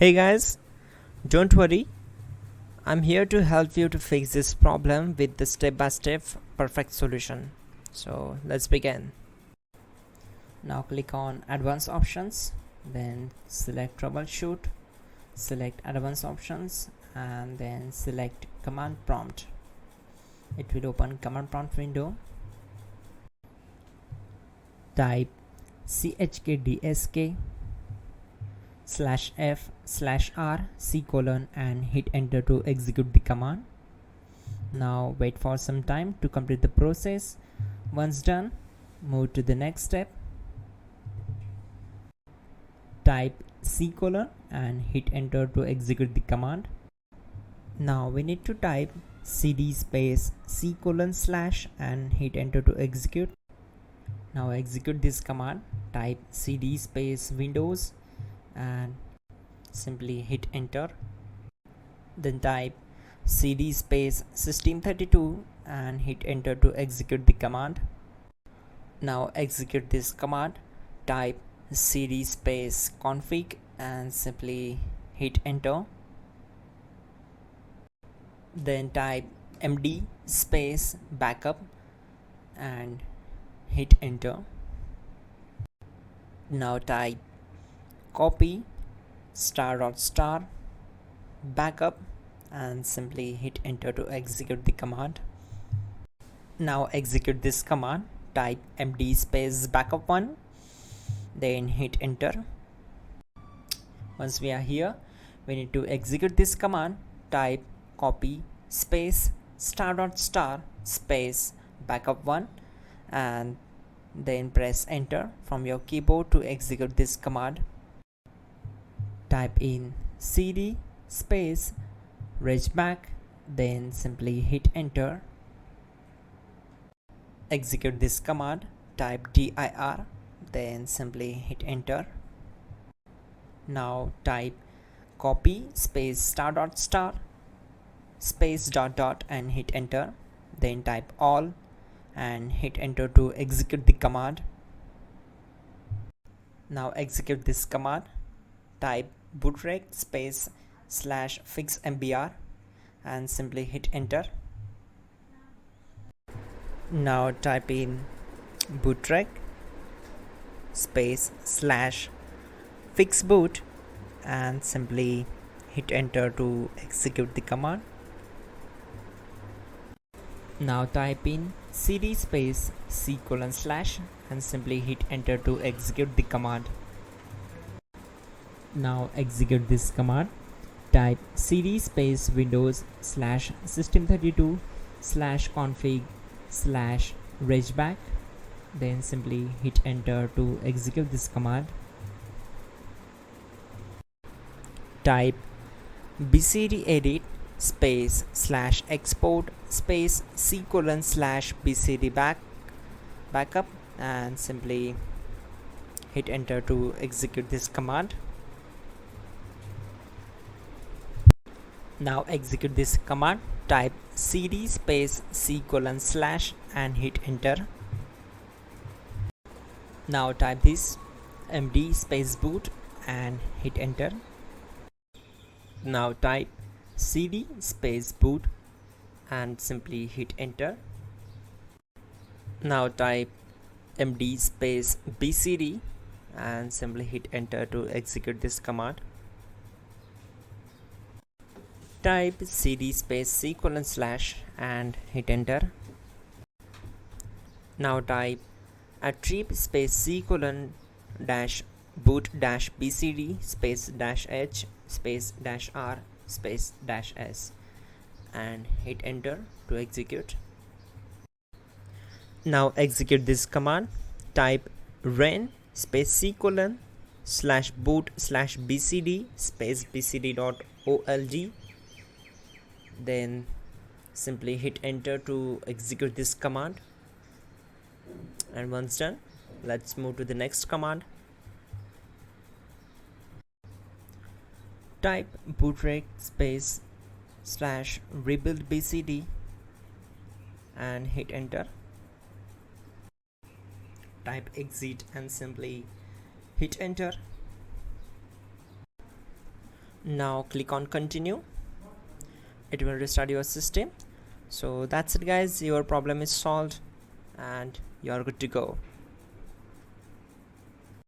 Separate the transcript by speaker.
Speaker 1: Hey guys, don't worry, I'm here to help you to fix this problem with the step-by-step perfect solution. So let's begin. Now click on advanced options, then select troubleshoot, select advanced options and then select command prompt. It will open command prompt window. Type chkdsk /f/r and hit enter to execute the command. Now wait for some time to complete the process. Once done, move to the next step. Type and hit enter to execute the command. Now we need to type cd space /c and hit enter to execute. Now execute this command. Type cd space windows and simply hit enter. Then type cd space system32 and hit enter to execute the command. Now execute this command. Type cd space config and simply hit enter. Then type md space backup and hit enter. Now type copy ** backup and simply hit enter to execute the command. Now execute this command. Type md space backup1, then hit enter. Once we are here, we need to execute this command. Type copy space ** space backup1 and then press enter from your keyboard to execute this command. Type in cd space regback, then simply hit enter. Execute this command. Type dir, then simply hit enter. Now type copy space ** space ... and hit enter. Then type all and hit enter to execute the command. Now execute this command. Type bootrec space /fixmbr and simply hit enter. Now type in bootrec space /fixboot and simply hit enter to execute the command. Now type in cd space /c and simply hit enter to execute the command. Now execute this command. Type cd space windows /system32 /config /regback, then simply hit enter to execute this command. Type bcd edit space /export space c /bcd backup and simply hit enter to execute this command. Now execute this command. Type cd space c / and hit enter. Now type this md space boot and hit enter. Now type cd space boot and simply hit enter. Now type md space bcd and simply hit enter to execute this command. Type cd space c / and hit enter. Now type attrib space c -boot -bcd space -h space -r space -s and hit enter to execute. Now execute this command. Type ren space c /boot /bcd space bcd.old, then simply hit enter to execute this command. And once done, let's move to the next command. Type bootrec space /rebuild bcd and hit enter. Type exit and simply hit enter. Now click on continue. It will restart your system. So that's it guys, your problem is solved and you are good to go.